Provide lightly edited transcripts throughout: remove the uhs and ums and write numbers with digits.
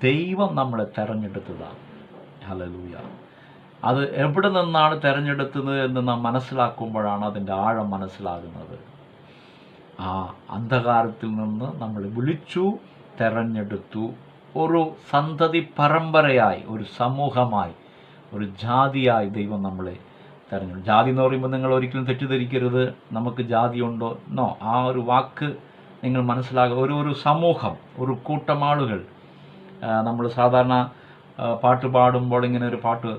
ദൈവം നമ്മളെ തെരഞ്ഞെടുത്തതാണ്. ഹല്ലേലൂയ. അത് എവിടെ നിന്നാണ് തെരഞ്ഞെടുത്തത് എന്ന് നാം മനസ്സിലാക്കുമ്പോഴാണ് അതിൻ്റെ ആഴം മനസ്സിലാകുന്നത്. ആ അന്ധകാരത്തിൽ നിന്ന് നമ്മൾ വിളിച്ചു, തെരഞ്ഞെടുത്തു, ഒരു സന്തതി പരമ്പരയായി, ഒരു സമൂഹമായി, ഒരു ജാതിയായി ദൈവം നമ്മളെ തെരഞ്ഞെടുത്തു. ജാതി എന്ന് പറയുമ്പോൾ നിങ്ങൾ ഒരിക്കലും തെറ്റിദ്ധരിക്കരുത്, നമുക്ക് ജാതിയുണ്ടോ എന്നോ. ആ ഒരു വാക്ക് നിങ്ങൾ മനസ്സിലാക്കുക. ഒരു സമൂഹം, ഒരു കൂട്ടം ആളുകൾ. നമ്മൾ സാധാരണ പാട്ട് പാടുമ്പോൾ ഇങ്ങനെ ഒരു പാട്ട്,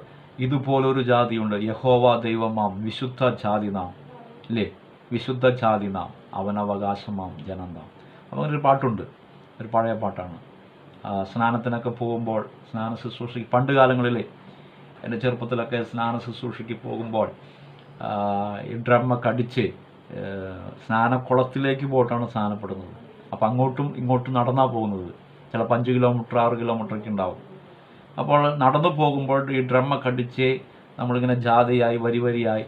ഇതുപോലൊരു ജാതിയുണ്ട്, യഹോവ ദൈവമാം വിശുദ്ധ ജാതി നാം, അല്ലേ? വിശുദ്ധ ജാതി നാം, അവനവകാശമാം ജനം നാം. അപ്പോൾ ഒരു പാട്ടുണ്ട്, ഒരു പഴയ പാട്ടാണ്. സ്നാനത്തിനൊക്കെ പോകുമ്പോൾ, സ്നാന ശുശ്രൂഷയ്ക്ക് പണ്ട് കാലങ്ങളിൽ, എൻ്റെ ചെറുപ്പത്തിലൊക്കെ സ്നാന ശുശ്രൂഷയ്ക്ക് പോകുമ്പോൾ ഈ ഡ്രമ്മൊക്കെ അടിച്ച് സ്നാനക്കുളത്തിലേക്ക് പോയിട്ടാണ് സ്നാനപ്പെടുന്നത്. അപ്പോൾ അങ്ങോട്ടും ഇങ്ങോട്ടും നടന്നാണ് പോകുന്നത്. ചിലപ്പോൾ 5 കിലോമീറ്റർ 6 കിലോമീറ്ററൊക്കെ ഉണ്ടാവും. അപ്പോൾ നടന്നു പോകുമ്പോൾ ഈ ഡ്രമ്മൊക്കെ അടിച്ച് നമ്മളിങ്ങനെ ജാതിയായി വരിയായി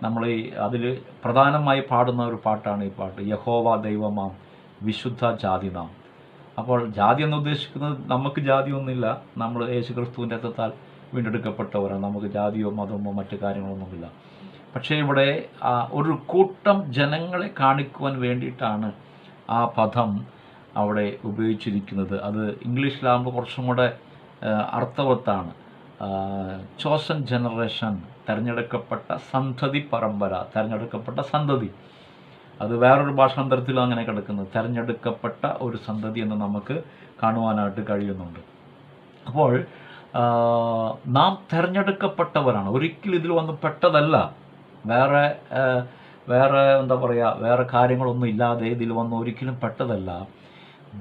നമ്മൾ അതിൽ പ്രധാനമായി പാടുന്ന ഒരു പാട്ടാണ് ഈ പാട്ട്, യഹോവ ദൈവമാം വിശുദ്ധ ജാതി നാം. അപ്പോൾ ജാതി എന്ന് ഉദ്ദേശിക്കുന്നത് നമുക്ക് ജാതിയൊന്നുമില്ല, നമ്മൾ യേശുക്രിസ്തുവിൻ്റെ രക്തത്താൽ വീണ്ടെടുക്കപ്പെട്ടവരാണ്. നമുക്ക് ജാതിയോ മതമോ മറ്റു കാര്യങ്ങളൊന്നുമില്ല. പക്ഷേ ഇവിടെ ഒരു കൂട്ടം ജനങ്ങളെ കാണിക്കുവാൻ വേണ്ടിയിട്ടാണ് ആ പദം അവിടെ ഉപയോഗിച്ചിരിക്കുന്നത്. അത് ഇംഗ്ലീഷിലാകുമ്പോൾ കുറച്ചും കൂടെ അർത്ഥവത്താണ്. ചോസൻ ജനറേഷൻ, തിരഞ്ഞെടുക്കപ്പെട്ട സന്തതി പരമ്പര, തിരഞ്ഞെടുക്കപ്പെട്ട സന്തതി. അത് വേറൊരു ഭാഷാന്തരത്തിലും അങ്ങനെ കിടക്കുന്നത്, തിരഞ്ഞെടുക്കപ്പെട്ട ഒരു സന്തതി എന്ന് നമുക്ക് കാണുവാനായിട്ട് കഴിയുന്നുണ്ട്. അപ്പോൾ നാം തിരഞ്ഞെടുക്കപ്പെട്ടവരാണ്, ഒരിക്കലും ഇതിൽ വന്ന് പെട്ടതല്ല. വേറെ എന്താ പറയുക, വേറെ കാര്യങ്ങളൊന്നും ഇല്ലാതെ ഇതിൽ വന്ന് ഒരിക്കലും പെട്ടതല്ല.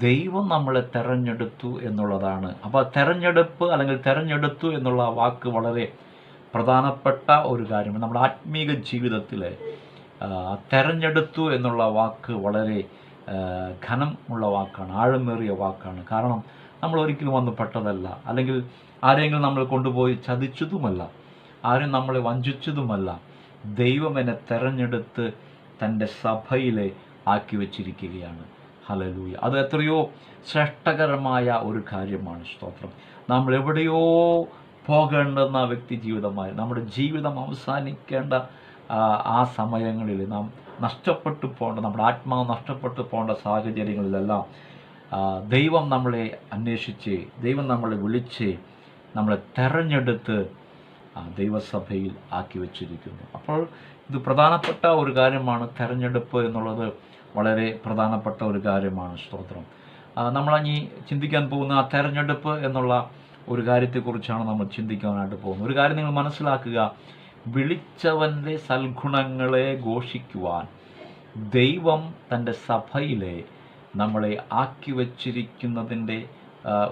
ദൈവം നമ്മളെ തെരഞ്ഞെടുത്തു എന്നുള്ളതാണ്. അപ്പോൾ തെരഞ്ഞെടുപ്പ് അല്ലെങ്കിൽ തെരഞ്ഞെടുത്തു എന്നുള്ള വാക്ക് വളരെ പ്രധാനപ്പെട്ട ഒരു കാര്യമാണ്. നമ്മുടെ ആത്മീക ജീവിതത്തിൽ തെരഞ്ഞെടുത്തു എന്നുള്ള വാക്ക് വളരെ ഘനമുള്ള വാക്കാണ്, ആഴമേറിയ വാക്കാണ്. കാരണം നമ്മൾ ഒരിക്കലും വന്ന് പെട്ടതല്ല, അല്ലെങ്കിൽ ആരെങ്കിലും നമ്മൾ കൊണ്ടുപോയി ചതിച്ചതുമല്ല, ആരും നമ്മളെ വഞ്ചിച്ചതുമല്ല. ദൈവം എന്നെ തെരഞ്ഞെടുത്ത് തൻ്റെ സഭയിലെ ആക്കി വച്ചിരിക്കുകയാണ്. ഹല്ലേലൂയ. അത് എത്രയോ ശ്രേഷ്ഠകരമായ ഒരു കാര്യമാണ്. സ്തോത്രം. നമ്മൾ എവിടെയോ പോകേണ്ടുന്ന വ്യക്തി ജീവിതമായി, നമ്മുടെ ജീവിതം അവസാനിക്കേണ്ട ആ സമയങ്ങളിൽ നാം നഷ്ടപ്പെട്ടു പോകേണ്ട, നമ്മുടെ ആത്മാവ് നഷ്ടപ്പെട്ടു പോകേണ്ട സാഹചര്യങ്ങളിലെല്ലാം ദൈവം നമ്മളെ അന്വേഷിച്ച്, ദൈവം നമ്മളെ വിളിച്ച്, നമ്മളെ തെരഞ്ഞെടുത്ത് ദൈവസഭയിൽ ആക്കി വച്ചിരിക്കുന്നു. അപ്പോൾ ഇത് പ്രധാനപ്പെട്ട ഒരു കാര്യമാണ്. തെരഞ്ഞെടുപ്പ് എന്നുള്ളത് വളരെ പ്രധാനപ്പെട്ട ഒരു കാര്യമാണ്. സ്തോത്രം. നമ്മളങ്ങി ചിന്തിക്കാൻ പോകുന്ന ആ തെരഞ്ഞെടുപ്പ് എന്നുള്ള ഒരു കാര്യത്തെക്കുറിച്ചാണ് നമ്മൾ ചിന്തിക്കാനായിട്ട് പോകുന്നത്. ഒരു കാര്യം നിങ്ങൾ മനസ്സിലാക്കുക, വിളിച്ചവൻ്റെ സൽഗുണങ്ങളെ ഘോഷിക്കുവാൻ ദൈവം തൻ്റെ സഭയിലെ നമ്മളെ ആക്കി വച്ചിരിക്കുന്നതിൻ്റെ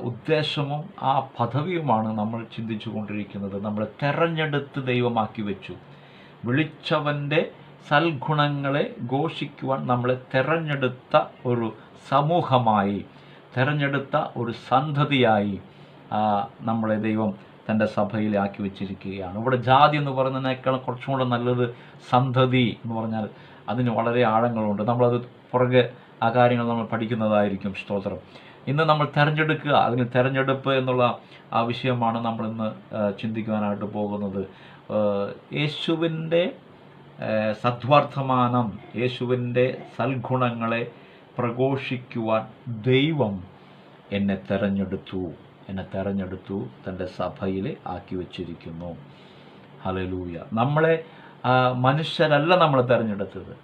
ഉദ്ദേശവും ആ പദവിയുമാണ് നമ്മൾ ചിന്തിച്ചു കൊണ്ടിരിക്കുന്നത്. നമ്മളെ തെരഞ്ഞെടുത്ത് ദൈവമാക്കി വെച്ചു. വിളിച്ചവൻ്റെ സൽഗുണങ്ങളെ ഘോഷിക്കുവാൻ നമ്മളെ തെരഞ്ഞെടുത്ത ഒരു സമൂഹമായി, തെരഞ്ഞെടുത്ത ഒരു സന്തതിയായി നമ്മളെ ദൈവം തൻ്റെ സഭയിൽ ആക്കി വെച്ചിരിക്കുകയാണ്. ഇവിടെ ജാതി എന്ന് പറയുന്നതിനേക്കാൾ കുറച്ചും കൂടെ നല്ലത് സന്തതി എന്ന് പറഞ്ഞാൽ അതിന് വളരെ ആഴങ്ങളുണ്ട്. നമ്മളത് പുറകെ ആ കാര്യങ്ങൾ നമ്മൾ പഠിക്കുന്നതായിരിക്കും. സ്തോത്രം. ഇന്ന് നമ്മൾ തിരഞ്ഞെടുക്കുക, അല്ലെങ്കിൽ തിരഞ്ഞെടുപ്പ് എന്നുള്ള ആ വിഷയമാണ് നമ്മളിന്ന് ചിന്തിക്കുവാനായിട്ട് പോകുന്നത്. യേശുവിൻ്റെ സദ്വർത്തമാനം, യേശുവിൻ്റെ സൽഗുണങ്ങളെ പ്രഘോഷിക്കുവാൻ ദൈവം എന്നെ തെരഞ്ഞെടുത്തു തൻ്റെ സഭയിൽ ആക്കി വച്ചിരിക്കുന്നു. ഹല്ലേലൂയ. നമ്മളെ മനുഷ്യരല്ല നമ്മളെ തിരഞ്ഞെടുത്തത്,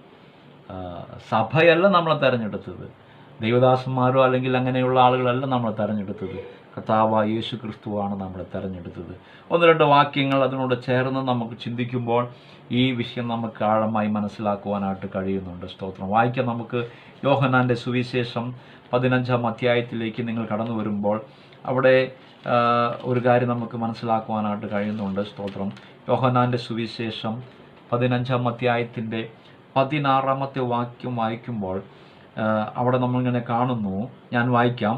സഭയല്ല നമ്മളെ തിരഞ്ഞെടുത്തത്, ദൈവദാസന്മാരോ അല്ലെങ്കിൽ അങ്ങനെയുള്ള ആളുകളല്ല നമ്മളെ തിരഞ്ഞെടുത്തത്. കർത്താവായ യേശു ക്രിസ്തുവാണ് നമ്മളെ തിരഞ്ഞെടുത്തത്. 1-2 വാക്യങ്ങൾ അതിനോട് ചേർന്ന് നമുക്ക് ചിന്തിക്കുമ്പോൾ ഈ വിഷയം നമുക്ക് ആഴമായി മനസ്സിലാക്കുവാനായിട്ട് കഴിയുന്നുണ്ട്. സ്തോത്രം. വായിക്കാം നമുക്ക്. യോഹന്നാൻ്റെ സുവിശേഷം 15-ാം അധ്യായത്തിലേക്ക് നിങ്ങൾ കടന്നു വരുമ്പോൾ അവിടെ ഒരു കാര്യം നമുക്ക് മനസ്സിലാക്കുവാനായിട്ട് കഴിയുന്നുണ്ട്. സ്തോത്രം. യോഹന്നാൻ്റെ സുവിശേഷം 15-ാം അധ്യായത്തിൻ്റെ 16-ാമത്തെ വാക്യം വായിക്കുമ്പോൾ അവിടെ നമ്മളിങ്ങനെ കാണുന്നു. ഞാൻ വായിക്കാം.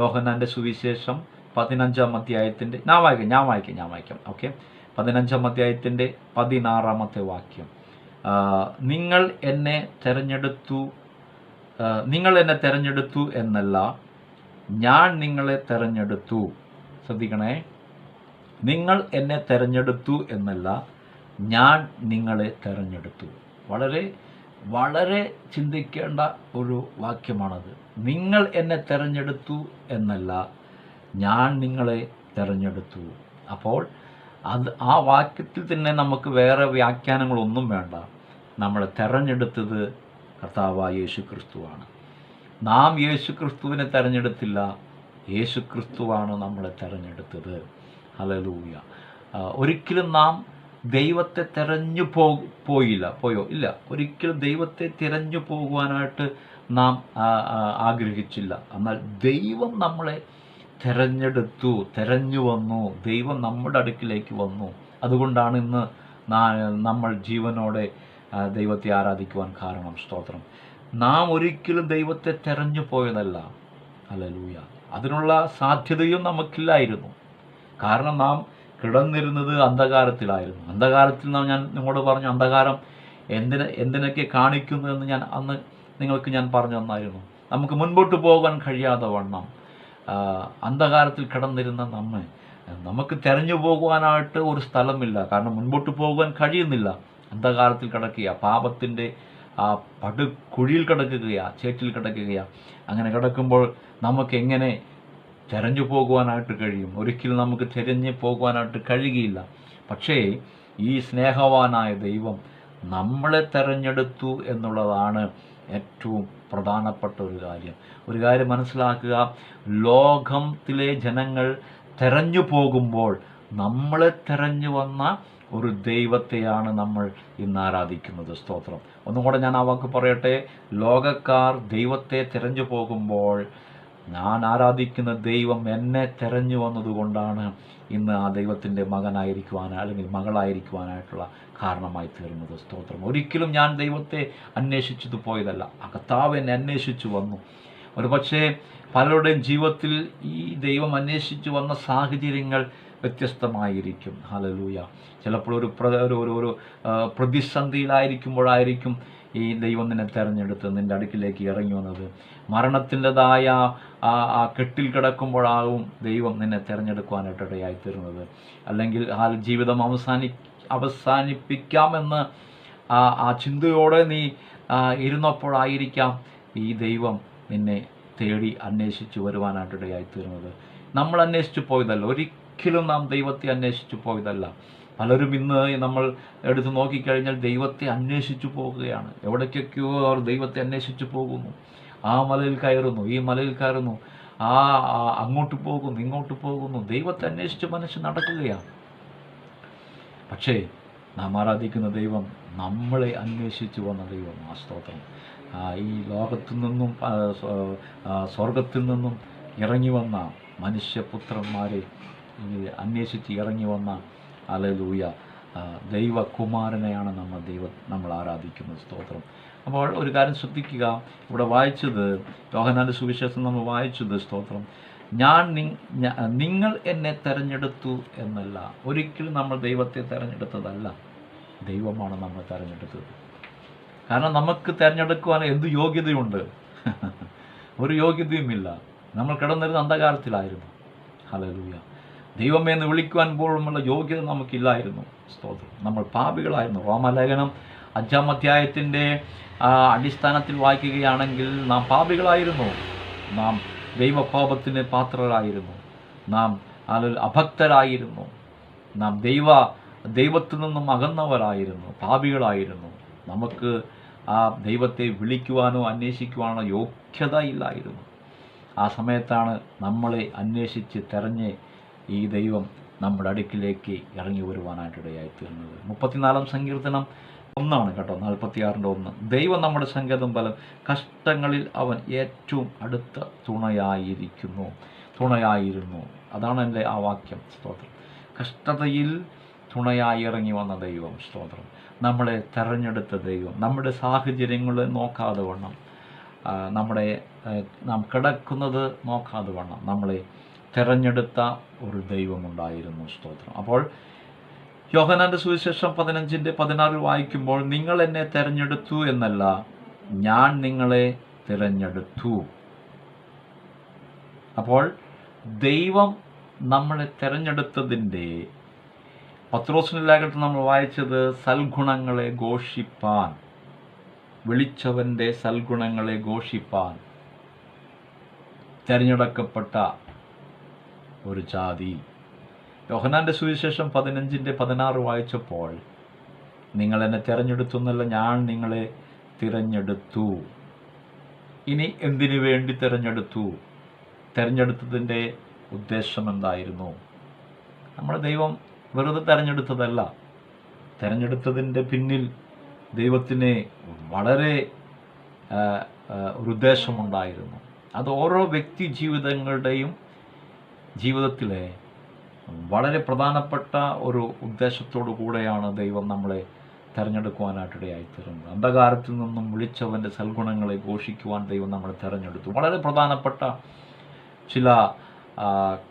യോഹന്നാൻ്റെ സുവിശേഷം 15-ാം അധ്യായത്തിൻ്റെ ഞാൻ വായിക്കാം. ഓക്കെ. 15-ാം അധ്യായത്തിൻ്റെ 16-ാമത്തെ വാക്യം. നിങ്ങൾ എന്നെ തെരഞ്ഞെടുത്തു എന്നല്ല, ഞാൻ നിങ്ങളെ തെരഞ്ഞെടുത്തു. ശ്രദ്ധിക്കണേ, നിങ്ങൾ എന്നെ തെരഞ്ഞെടുത്തു എന്നല്ല, ഞാൻ നിങ്ങളെ തെരഞ്ഞെടുത്തു. വളരെ വളരെ ചിന്തിക്കേണ്ട ഒരു വാക്യമാണത്. നിങ്ങൾ എന്നെ തെരഞ്ഞെടുത്തു എന്നല്ല, ഞാൻ നിങ്ങളെ തെരഞ്ഞെടുത്തു. അപ്പോൾ ആ വാക്യത്തിൽ തന്നെ നമുക്ക് വേറെ വ്യാഖ്യാനങ്ങളൊന്നും വേണ്ട. നമ്മളെ തെരഞ്ഞെടുത്തത് കർത്താവായ യേശു ക്രിസ്തുവാണ്. നാം യേശു ക്രിസ്തുവിനെ തെരഞ്ഞെടുത്തില്ല, യേശു ക്രിസ്തുവാണ് നമ്മളെ തെരഞ്ഞെടുത്തത്. ഹല്ലേലൂയ. ഒരിക്കലും നാം ദൈവത്തെ തെരഞ്ഞു പോയോ? ഇല്ല. ഒരിക്കലും ദൈവത്തെ തിരഞ്ഞു പോകുവാനായിട്ട് നാം ആഗ്രഹിച്ചില്ല. എന്നാൽ ദൈവം നമ്മളെ തെരഞ്ഞെടുത്തു, തെരഞ്ഞു വന്നു. ദൈവം നമ്മുടെ അടുക്കിലേക്ക് വന്നു. അതുകൊണ്ടാണ് ഇന്ന് നമ്മൾ ജീവനോടെ ദൈവത്തെ ആരാധിക്കുവാൻ കാരണം. സ്തോത്രം. നാം ഒരിക്കലും ദൈവത്തെ തെരഞ്ഞു പോയതല്ല. ഹല്ലേലൂയ. അതിനുള്ള സാധ്യതയും നമുക്കില്ലായിരുന്നു. കാരണം നാം കിടന്നിരുന്നത് അന്ധകാരത്തിലായിരുന്നു. അന്ധകാരത്തിൽ ഞാൻ നിങ്ങളോട് പറഞ്ഞു, അന്ധകാരം എന്തിനൊക്കെ കാണിക്കുന്നു എന്ന് അന്ന് നിങ്ങൾക്ക് ഞാൻ പറഞ്ഞു തന്നായിരുന്നു. നമുക്ക് മുൻപോട്ട് പോകാൻ കഴിയാതെ വണ്ണം അന്ധകാരത്തിൽ കിടന്നിരുന്ന നമുക്ക് തെരഞ്ഞു പോകുവാനായിട്ട് ഒരു സ്ഥലമില്ല. കാരണം മുൻപോട്ട് പോകാൻ കഴിയുന്നില്ല. അന്ധകാരത്തിൽ കിടക്കുക, പാപത്തിൻ്റെ ആ പടുകുഴിയിൽ കിടക്കുകയാണ്, ചേറ്റിൽ കിടക്കുകയാണ്. അങ്ങനെ കിടക്കുമ്പോൾ നമുക്ക് എങ്ങനെ തെരഞ്ഞു പോകുവാനായിട്ട് കഴിയും? ഒരിക്കലും നമുക്ക് തിരഞ്ഞു പോകുവാനായിട്ട് കഴിയുകയില്ല. പക്ഷേ ഈ സ്നേഹവാനായ ദൈവം നമ്മളെ തെരഞ്ഞെടുത്തു എന്നുള്ളതാണ് ഏറ്റവും പ്രധാനപ്പെട്ട ഒരു കാര്യം മനസ്സിലാക്കുക. ലോകത്തിലെ ജനങ്ങൾ തെരഞ്ഞു പോകുമ്പോൾ നമ്മളെ തെരഞ്ഞു വന്ന ഒരു ദൈവത്തെയാണ് നമ്മൾ ഇന്ന് ആരാധിക്കുന്നത്. സ്തോത്രം. ഒന്നും കൂടെ ഞാൻ ആ വാക്ക് പറയട്ടെ. ലോകക്കാർ ദൈവത്തെ തെരഞ്ഞു പോകുമ്പോൾ ഞാൻ ആരാധിക്കുന്ന ദൈവം എന്നെ തെരഞ്ഞു വന്നതുകൊണ്ടാണ് ഇന്ന് ആ ദൈവത്തിൻ്റെ അല്ലെങ്കിൽ മകളായിരിക്കുവാനായിട്ടുള്ള കാരണമായി തീർന്നത്. സ്തോത്രം. ഒരിക്കലും ഞാൻ ദൈവത്തെ അന്വേഷിച്ചത് പോയതല്ല. കർത്താവ് എന്നെ അന്വേഷിച്ചു വന്നു. ഒരുപക്ഷേ പലരുടെയും ജീവിതത്തിൽ ഈ ദൈവം അന്വേഷിച്ചു വന്ന സാഹചര്യങ്ങൾ വ്യത്യസ്തമായിരിക്കും. ഹല്ലേലൂയ. ചിലപ്പോൾ ഒരു പ്രതിസന്ധിയിലായിരിക്കുമ്പോഴായിരിക്കും ഈ ദൈവം നിന്നെ തിരഞ്ഞെടുത്ത് നിൻ്റെ അടുക്കിലേക്ക് ഇറങ്ങി വന്നത്. മരണത്തിൻ്റെതായ ആ കെട്ടിൽ കിടക്കുമ്പോഴാവും ദൈവം നിന്നെ തിരഞ്ഞെടുക്കുവാനായിട്ട് ഇടയായിത്തീരുന്നത്. അല്ലെങ്കിൽ ജീവിതം അവസാനിപ്പിക്കാമെന്ന് ആ ചിന്തയോടെ നീ ഇരുന്നപ്പോഴായിരിക്കാം ഈ ദൈവം നിന്നെ തേടി അന്വേഷിച്ച് വരുവാനായിട്ട് ഇടയായിത്തീരുന്നത്. നമ്മൾ അന്വേഷിച്ചു പോയതല്ല. ഒരിക്കലും നാം ദൈവത്തെ അന്വേഷിച്ചു പോയതല്ല. പലരും ഇന്ന് നമ്മൾ എടുത്ത് നോക്കിക്കഴിഞ്ഞാൽ ദൈവത്തെ അന്വേഷിച്ചു പോകുകയാണ്. എവിടേക്കൊക്കെയോ അവർ ദൈവത്തെ അന്വേഷിച്ചു പോകുന്നു. ആ മലയിൽ കയറുന്നു, ഈ മലയിൽ കയറുന്നു, അങ്ങോട്ട് പോകുന്നു, ഇങ്ങോട്ട് പോകുന്നു. ദൈവത്തെ അന്വേഷിച്ച് മനുഷ്യൻ നടക്കുകയാണ്. പക്ഷേ നാം ആരാധിക്കുന്ന ദൈവം നമ്മളെ അന്വേഷിച്ചു വന്ന ദൈവം. ആ സ്തോത്രം. ഈ ലോകത്തു നിന്നും സ്വർഗത്തിൽ നിന്നും ഇറങ്ങി വന്ന മനുഷ്യപുത്രന്മാരെ അന്വേഷിച്ച് ഇറങ്ങി വന്ന ഹല്ലേലൂയ ദൈവകുമാരനെയാണ് നമ്മൾ ആരാധിക്കുന്നത്. സ്തോത്രം. അപ്പോൾ ഒരു കാര്യം ശ്രദ്ധിക്കുക. ഇവിടെ വായിച്ചത് യോഹന്നാന്റെ സുവിശേഷം നമ്മൾ വായിച്ചത്, സ്തോത്രം, നിങ്ങൾ എന്നെ തെരഞ്ഞെടുത്തു എന്നല്ല. ഒരിക്കലും നമ്മൾ ദൈവത്തെ തെരഞ്ഞെടുത്തതല്ല, ദൈവമാണ് നമ്മൾ തെരഞ്ഞെടുത്തത്. കാരണം നമുക്ക് തിരഞ്ഞെടുക്കുവാൻ എന്ത് യോഗ്യതയുണ്ട്? ഒരു യോഗ്യതയുമില്ല. നമ്മൾ കിടന്നിരുന്ന അന്ധകാരത്തിലായിരുന്നു. ഹല്ലേലൂയ. ദൈവമേ എന്ന് വിളിക്കുവാൻ പോലുമുള്ള യോഗ്യത നമുക്കില്ലായിരുന്നു. സ്തോത്രം. നമ്മൾ പാപികളായിരുന്നു. റോമാലേഖനം 5-ാം അധ്യായത്തിൻ്റെ അടിസ്ഥാനത്തിൽ വായിക്കുകയാണെങ്കിൽ നാം പാപികളായിരുന്നു. നാം ദൈവകോപത്തിന് പാത്രരായിരുന്നു. നാം അഭക്തരായിരുന്നു. നാം ദൈവത്തിൽ നിന്നും അകന്നവരായിരുന്നു, പാപികളായിരുന്നു. നമുക്ക് ആ ദൈവത്തെ വിളിക്കുവാനോ അന്വേഷിക്കുവാനോ യോഗ്യത ഇല്ലായിരുന്നു. ആ സമയത്താണ് നമ്മളെ അന്വേഷിച്ച് തെരഞ്ഞ് ഈ ദൈവം നമ്മുടെ അടുക്കിലേക്ക് ഇറങ്ങി വരുവാനായിട്ടിടയായിത്തീർന്നത്. 34-ാം സങ്കീർത്തനം 1 കേട്ടോ, 46-1. ദൈവം നമ്മുടെ സങ്കേതം ബലം, കഷ്ടങ്ങളിൽ അവൻ ഏറ്റവും അടുത്ത തുണയായിരുന്നു. അതാണ് എൻ്റെ ആ വാക്യം. സ്തോത്രം. കഷ്ടതയിൽ തുണയായി ഇറങ്ങി വന്ന ദൈവം. സ്തോത്രം. നമ്മളെ തെരഞ്ഞെടുത്ത ദൈവം, നമ്മുടെ സാഹചര്യങ്ങളെ നോക്കാതെ വണ്ണം, നാം കിടക്കുന്നത് നോക്കാതെ വണ്ണം നമ്മളെ തെരഞ്ഞെടുത്ത ഒരു ദൈവമുണ്ടായിരുന്നു. സ്തോത്രം. അപ്പോൾ യോഹന്നാന്റെ സുവിശേഷം 15-16 വായിക്കുമ്പോൾ, നിങ്ങൾ എന്നെ തെരഞ്ഞെടുത്തു എന്നല്ല, ഞാൻ നിങ്ങളെ തിരഞ്ഞെടുത്തു. അപ്പോൾ ദൈവം നമ്മളെ തിരഞ്ഞെടുത്തതിൻ്റെ പത്രോസിന്റെ ലേഖനത്തിൽ നമ്മൾ വായിച്ചത് സൽഗുണങ്ങളെ ഘോഷിപ്പാൻ, വിളിച്ചവൻ്റെ സൽഗുണങ്ങളെ ഘോഷിപ്പാൻ തിരഞ്ഞെടുക്കപ്പെട്ട ഒരു ജാതി. യോഹന്നാന്റെ സുവിശേഷം 15:16 വായിച്ചപ്പോൾ, നിങ്ങൾ എന്നെ തിരഞ്ഞെടുത്തു എന്നല്ല, ഞാൻ നിങ്ങളെ തിരഞ്ഞെടുത്തു. ഇനി എന്തിനു വേണ്ടി തിരഞ്ഞെടുത്തു? തിരഞ്ഞെടുത്തതിൻ്റെ ഉദ്ദേശം എന്തായിരുന്നു? നമ്മുടെ ദൈവം വെറുതെ തിരഞ്ഞെടുത്തതല്ല. തിരഞ്ഞെടുത്തതിൻ്റെ പിന്നിൽ ദൈവത്തിന് വളരെ ഒരു ഉദ്ദേശമുണ്ടായിരുന്നു. അത് ഓരോ വ്യക്തി ജീവിതത്തിലെ വളരെ പ്രധാനപ്പെട്ട ഒരു ഉദ്ദേശത്തോടു കൂടെയാണ് ദൈവം നമ്മളെ തിരഞ്ഞെടുക്കുവാനായിട്ടിടയായിത്തീരുന്നത്. അന്ധകാരത്തിൽ നിന്നും വിളിച്ചവൻ്റെ സൽഗുണങ്ങളെ ഘോഷിക്കുവാൻ ദൈവം നമ്മളെ തിരഞ്ഞെടുത്തു. വളരെ പ്രധാനപ്പെട്ട ചില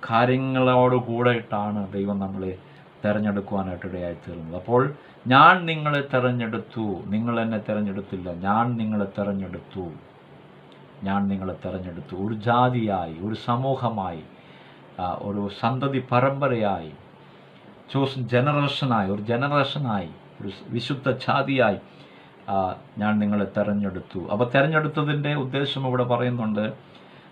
കാര്യങ്ങളോട് കൂടെയിട്ടാണ് ദൈവം നമ്മളെ തിരഞ്ഞെടുക്കുവാനായിട്ടിടയായിത്തീരുന്നത്. അപ്പോൾ ഞാൻ നിങ്ങളെ തിരഞ്ഞെടുത്തു, നിങ്ങൾ എന്നെ തിരഞ്ഞെടുത്തില്ല, ഞാൻ നിങ്ങളെ തിരഞ്ഞെടുത്തു. ഞാൻ നിങ്ങളെ തിരഞ്ഞെടുത്തു ഒരു ജാതിയായി, ഒരു സമൂഹമായി, ഒരു സന്തതി പരമ്പരയായി, ഒരു ജനറേഷനായി, ഒരു വിശുദ്ധ ജാതിയായി ഞാൻ നിങ്ങളെ തിരഞ്ഞെടുത്തു. അപ്പോൾ തിരഞ്ഞെടുത്തതിൻ്റെ ഉദ്ദേശം ഇവിടെ പറയുന്നുണ്ട്.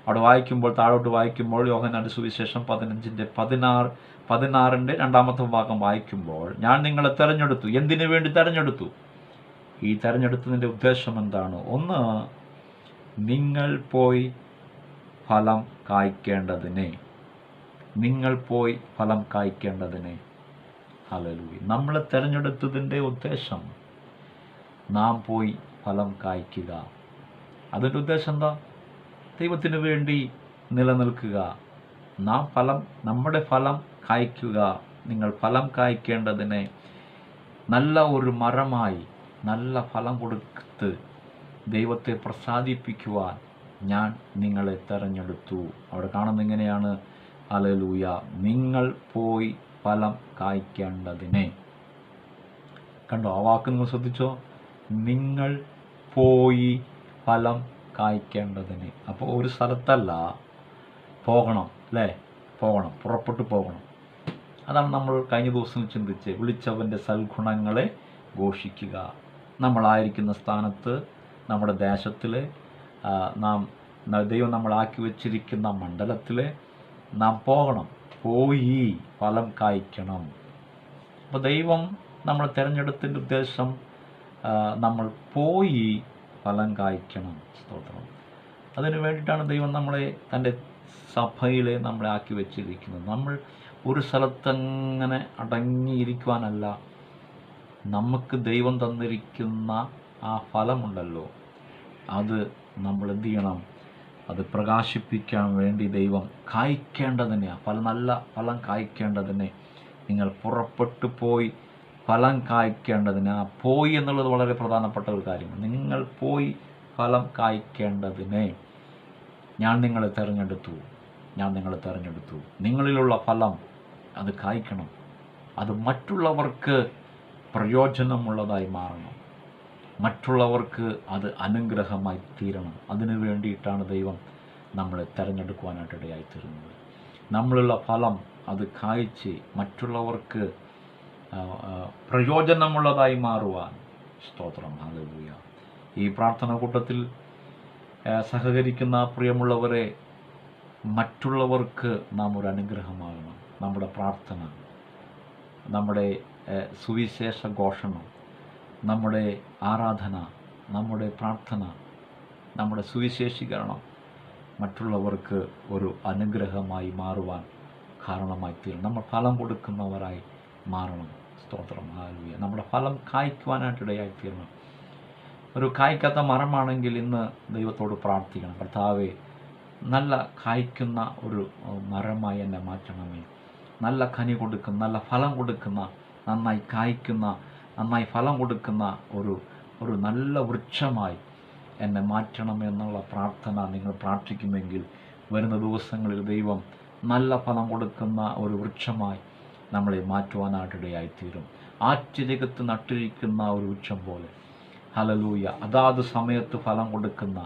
അവിടെ വായിക്കുമ്പോൾ, താഴോട്ട് വായിക്കുമ്പോൾ, യോഹന്നാന്റെ സുവിശേഷം 15:16 രണ്ടാമത്തെ ഭാഗം വായിക്കുമ്പോൾ, ഞാൻ നിങ്ങളെ തിരഞ്ഞെടുത്തു. എന്തിനു വേണ്ടി തിരഞ്ഞെടുത്തു? ഈ തിരഞ്ഞെടുത്തതിൻ്റെ ഉദ്ദേശം എന്താണ്? ഒന്ന്, നിങ്ങൾ പോയി ഫലം കായ്ക്കേണ്ടതിനെ. നിങ്ങൾ പോയി ഫലം കായ്ക്കേണ്ടതിനെ. ഹല്ലേലൂയ. നമ്മളെ തിരഞ്ഞെടുത്തതിൻ്റെ ഉദ്ദേശം നാം പോയി ഫലം കായ്ക്കുക. അതിൻ്റെ ഉദ്ദേശം എന്താ? ദൈവത്തിന് വേണ്ടി നിലനിൽക്കുക. നമ്മുടെ ഫലം കായ്ക്കുക. നിങ്ങൾ ഫലം കായ്ക്കേണ്ടതിനെ, നല്ല ഒരു മരമായി നല്ല ഫലം കൊടുത്ത് ദൈവത്തെ പ്രസാദിപ്പിക്കുവാൻ ഞാൻ നിങ്ങളെ തിരഞ്ഞെടുത്തു. അവിടെ കാണുന്ന ഇങ്ങനെയാണ്, ഹല്ലേലൂയ, നിങ്ങൾ പോയി ഫലം കായ്ക്കേണ്ടതിനെ. കണ്ടോ? ആ വാക്ക് നിങ്ങൾ ശ്രദ്ധിച്ചോ? നിങ്ങൾ പോയി ഫലം കായ്ക്കേണ്ടതിന്. അപ്പോൾ ഒരു സ്ഥലത്തല്ല, പോകണം, അല്ലേ? പുറപ്പെട്ടു പോകണം. അതാണ് നമ്മൾ കഴിഞ്ഞ ദിവസം ചിന്തിച്ച്, വിളിച്ചവൻ്റെ സൽഗുണങ്ങളെ ഘോഷിക്കുക. നമ്മളായിരിക്കുന്ന സ്ഥാനത്ത്, നമ്മുടെ ദേശത്തിൽ, ദൈവം നമ്മളാക്കി വച്ചിരിക്കുന്ന മണ്ഡലത്തിൽ നാം പോകണം, പോയി ഫലം കായ്ക്കണം. അപ്പോൾ ദൈവം നമ്മളെ തിരഞ്ഞെടുത്തതിൻ്റെ ഉദ്ദേശം നമ്മൾ പോയി ഫലം കായ്ക്കണം. സ്തോത്രം. അതിനു വേണ്ടിയിട്ടാണ് ദൈവം നമ്മളെ തൻ്റെ സഭയിലെ നമ്മളെ ആക്കി വെച്ചിരിക്കുന്നത്. നമ്മൾ ഒരു സ്ഥലത്തങ്ങനെ അടങ്ങിയിരിക്കുവാനല്ല. നമുക്ക് ദൈവം തന്നിരിക്കുന്ന ആ ഫലമുണ്ടല്ലോ, അത് നമ്മൾ എന്ത് ചെയ്യണം? അത് പ്രകാശിപ്പിക്കാൻ വേണ്ടി ദൈവം കായ്ക്കേണ്ടതിനെ, നല്ല ഫലം കായ്ക്കേണ്ടതിനെ, നിങ്ങൾ പുറപ്പെട്ടു പോയി ഫലം കായ്ക്കേണ്ടതിന്. പോയി എന്നുള്ളത് വളരെ പ്രധാനപ്പെട്ട ഒരു കാര്യമാണ്. നിങ്ങൾ പോയി ഫലം കായ്ക്കേണ്ടതിനെ ഞാൻ നിങ്ങളെ തിരഞ്ഞെടുത്തു. നിങ്ങളിലുള്ള ഫലം അത് കായ്ക്കണം. അത് മറ്റുള്ളവർക്ക് പ്രയോജനമുള്ളതായി മാറണം. മറ്റുള്ളവർക്ക് അത് അനുഗ്രഹമായി തീരണം. അതിനു വേണ്ടിയിട്ടാണ് ദൈവം നമ്മളെ തിരഞ്ഞെടുക്കുവാനായിട്ടിടയായിത്തീരുന്നത്. നമ്മളുള്ള ഫലം അത് കായ്ച്ച് മറ്റുള്ളവർക്ക് പ്രയോജനമുള്ളതായി മാറുവാൻ. സ്തോത്രം. ഹല്ലേലൂയ. ഈ പ്രാർത്ഥന കൂട്ടത്തിൽ സഹകരിക്കുന്ന പ്രിയമുള്ളവരെ, മറ്റുള്ളവർക്ക് നാം ഒരു അനുഗ്രഹമാകണം. നമ്മുടെ പ്രാർത്ഥന, നമ്മുടെ സുവിശേഷ ഘോഷണം, നമ്മുടെ ആരാധന, നമ്മുടെ പ്രാർത്ഥന, നമ്മുടെ സുവിശേഷീകരണം മറ്റുള്ളവർക്ക് ഒരു അനുഗ്രഹമായി മാറുവാൻ കാരണമായി തീരണം. നമ്മൾ ഫലം കൊടുക്കുന്നവരായി മാറണം. സ്തോത്രം. ഹല്ലേലൂയ. നമ്മുടെ ഫലം കായ്ക്കുവാനായിട്ടിടയായി തീരണം. ഒരു കായ്ക്കാത്ത മരമാണെങ്കിൽ ഇന്ന് ദൈവത്തോട് പ്രാർത്ഥിക്കണം, കർത്താവേ, നല്ല കായ്ക്കുന്ന ഒരു മരമായി എന്നെ മാറ്റണമേ. നല്ല കനി കൊടുക്കുന്ന, നല്ല ഫലം കൊടുക്കുന്ന, നന്നായി കായ്ക്കുന്ന, നന്നായി ഫലം കൊടുക്കുന്ന ഒരു നല്ല വൃക്ഷമായി എന്നെ മാറ്റണമെന്നുള്ള പ്രാർത്ഥന നിങ്ങൾ പ്രാർത്ഥിക്കുമെങ്കിൽ വരുന്ന ദിവസങ്ങളിൽ ദൈവം നല്ല ഫലം കൊടുക്കുന്ന ഒരു വൃക്ഷമായി നമ്മളെ മാറ്റുവാനായിട്ടിടയായിത്തീരും. ആറ്റിരകത്ത് നട്ടിരിക്കുന്ന ഒരു വൃക്ഷം പോലെ. ഹല്ലേലൂയ. അതാത് സമയത്ത് ഫലം കൊടുക്കുന്ന